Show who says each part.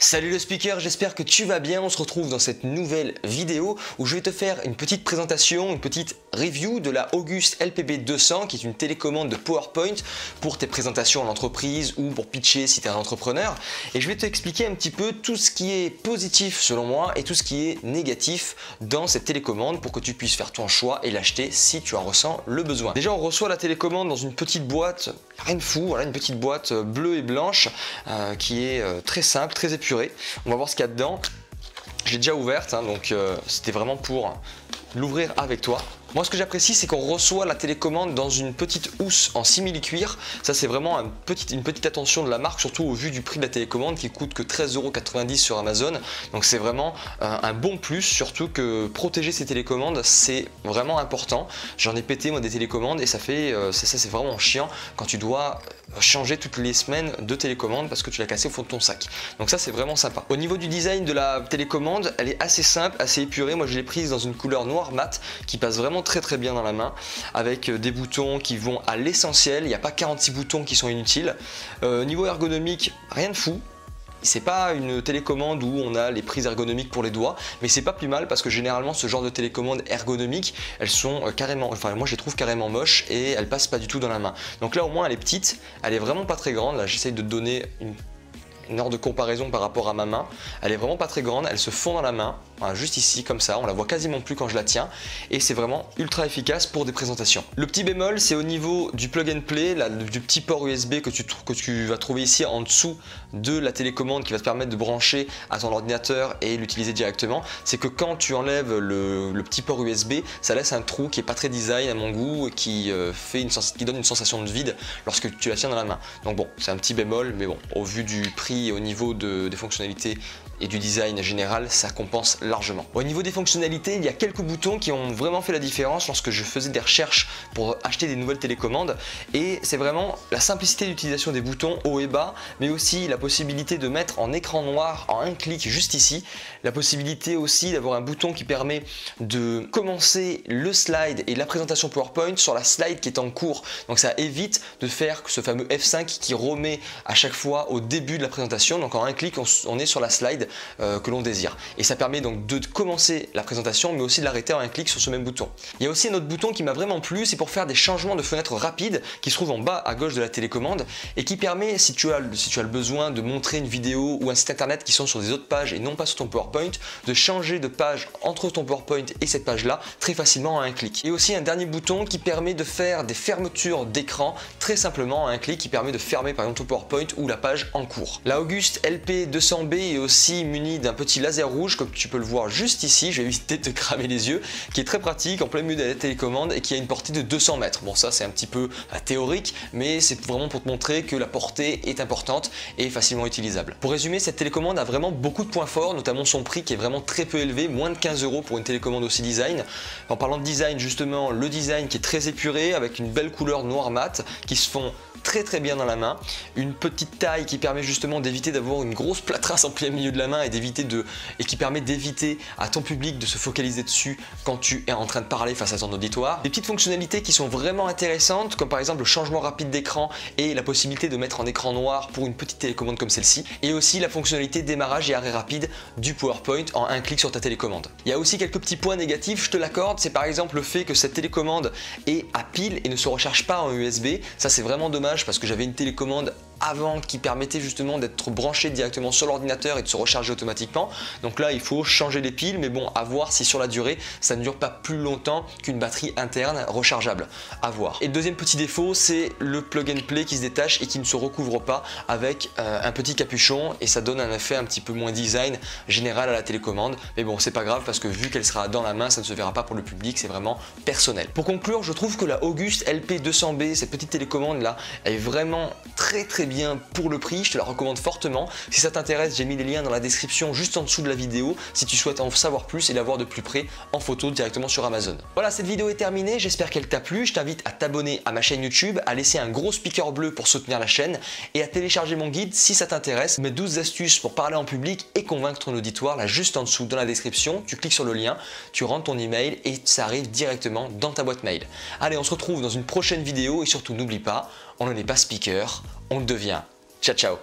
Speaker 1: Salut le speaker, j'espère que tu vas bien. On se retrouve dans cette nouvelle vidéo où je vais te faire une petite présentation, une petite review de la August LPB200 qui est une télécommande de PowerPoint pour tes présentations en entreprise ou pour pitcher si tu es un entrepreneur. Et je vais t'expliquer un petit peu tout ce qui est positif selon moi et tout ce qui est négatif dans cette télécommande pour que tu puisses faire ton choix et l'acheter si tu en ressens le besoin. Déjà, on reçoit la télécommande dans une petite boîte, rien de fou, voilà, une petite boîte bleue et blanche qui est très simple, très épurée. On va voir ce qu'il y a dedans. Je l'ai déjà ouverte, donc c'était vraiment pour l'ouvrir avec toi. Moi, ce que j'apprécie, c'est qu'on reçoit la télécommande dans une petite housse en simili-cuir. Ça, c'est vraiment une petite attention de la marque, surtout au vu du prix de la télécommande qui coûte que 13,90 € sur Amazon. Donc, c'est vraiment un bon plus, surtout que protéger ces télécommandes, c'est vraiment important. J'en ai pété, moi, des télécommandes et ça fait, c'est vraiment chiant quand tu dois changer toutes les semaines de télécommande parce que tu l'as cassé au fond de ton sac. Donc ça, c'est vraiment sympa. Au niveau du design de la télécommande, elle est assez simple, assez épurée. Moi, je l'ai prise dans une couleur noir mat qui passe vraiment très bien dans la main avec des boutons qui vont à l'essentiel. Il n'y a pas 46 boutons qui sont inutiles. Niveau ergonomique, rien de fou. C'est pas une télécommande où on a les prises ergonomiques pour les doigts, mais c'est pas plus mal parce que généralement ce genre de télécommande ergonomique, elles sont carrément, enfin moi je les trouve carrément moches et elles passent pas du tout dans la main. Donc là au moins elle est petite, elle est vraiment pas très grande. Là j'essaye de te donner une ordre de comparaison par rapport à ma main. Elle est vraiment pas très grande, elle se fond dans la main, voilà, juste ici comme ça, on la voit quasiment plus quand je la tiens et c'est vraiment ultra efficace pour des présentations. Le petit bémol, c'est au niveau du plug and play, du petit port USB que tu vas trouver ici en dessous de la télécommande qui va te permettre de brancher à ton ordinateur et l'utiliser directement. C'est que quand tu enlèves le petit port USB, ça laisse un trou qui est pas très design à mon goût, qui donne une sensation de vide lorsque tu la tiens dans la main. Donc bon, c'est un petit bémol, mais bon, au vu du prix et au niveau des fonctionnalités et du design général, ça compense largement. Au niveau des fonctionnalités, il y a quelques boutons qui ont vraiment fait la différence lorsque je faisais des recherches pour acheter des nouvelles télécommandes et c'est vraiment la simplicité d'utilisation des boutons haut et bas, mais aussi la possibilité de mettre en écran noir en un clic juste ici, la possibilité aussi d'avoir un bouton qui permet de commencer le slide et la présentation PowerPoint sur la slide qui est en cours. Donc ça évite de faire ce fameux F5 qui remet à chaque fois au début de la présentation. Donc en un clic, on est sur la slide que l'on désire. Et ça permet donc de commencer la présentation mais aussi de l'arrêter en un clic sur ce même bouton. Il y a aussi un autre bouton qui m'a vraiment plu, c'est pour faire des changements de fenêtre rapides qui se trouve en bas à gauche de la télécommande et qui permet, si tu as le besoin de montrer une vidéo ou un site internet qui sont sur des autres pages et non pas sur ton PowerPoint, de changer de page entre ton PowerPoint et cette page là très facilement en un clic. Et aussi un dernier bouton qui permet de faire des fermetures d'écran très simplement en un clic, qui permet de fermer par exemple ton PowerPoint ou la page en cours. La August LP200B est aussi muni d'un petit laser rouge comme tu peux le voir juste ici, je vais éviter de te cramer les yeux, qui est très pratique en plein milieu de la télécommande et qui a une portée de 200 mètres. Bon, ça c'est un petit peu théorique, mais c'est vraiment pour te montrer que la portée est importante et facilement utilisable. Pour résumer, cette télécommande a vraiment beaucoup de points forts, notamment son prix qui est vraiment très peu élevé, moins de 15 € pour une télécommande aussi design. En parlant de design, justement, le design qui est très épuré avec une belle couleur noir mat qui se fond très bien dans la main, une petite taille qui permet justement d'éviter d'avoir une grosse plâtrasse en plein milieu de la main et qui permet d'éviter à ton public de se focaliser dessus quand tu es en train de parler face à ton auditoire. Des petites fonctionnalités qui sont vraiment intéressantes comme par exemple le changement rapide d'écran et la possibilité de mettre en écran noir pour une petite télécommande comme celle-ci, et aussi la fonctionnalité démarrage et arrêt rapide du PowerPoint en un clic sur ta télécommande. Il y a aussi quelques petits points négatifs, je te l'accorde, c'est par exemple le fait que cette télécommande est à pile et ne se recharge pas en USB. Ça c'est vraiment dommage parce que j'avais une télécommande avant qui permettait justement d'être branché directement sur l'ordinateur et de se recharger automatiquement. Donc là il faut changer les piles, mais bon, à voir si sur la durée ça ne dure pas plus longtemps qu'une batterie interne rechargeable, à voir. Et le deuxième petit défaut, c'est le plug and play qui se détache et qui ne se recouvre pas avec un petit capuchon, et ça donne un effet un petit peu moins design général à la télécommande, mais bon c'est pas grave parce que vu qu'elle sera dans la main, ça ne se verra pas pour le public, c'est vraiment personnel. Pour conclure, je trouve que la August LP200B, cette petite télécommande là, est vraiment très bien pour le prix, je te la recommande fortement. Si ça t'intéresse, j'ai mis les liens dans la description juste en dessous de la vidéo si tu souhaites en savoir plus et la voir de plus près en photo directement sur Amazon. Voilà, cette vidéo est terminée, j'espère qu'elle t'a plu. Je t'invite à t'abonner à ma chaîne YouTube, à laisser un gros speaker bleu pour soutenir la chaîne et à télécharger mon guide si ça t'intéresse, mes 12 astuces pour parler en public et convaincre ton auditoire, là juste en dessous dans la description. Tu cliques sur le lien, tu rentres ton email et ça arrive directement dans ta boîte mail. Allez, on se retrouve dans une prochaine vidéo et surtout n'oublie pas, on ne n'est pas speaker, on le devient. Ciao ciao.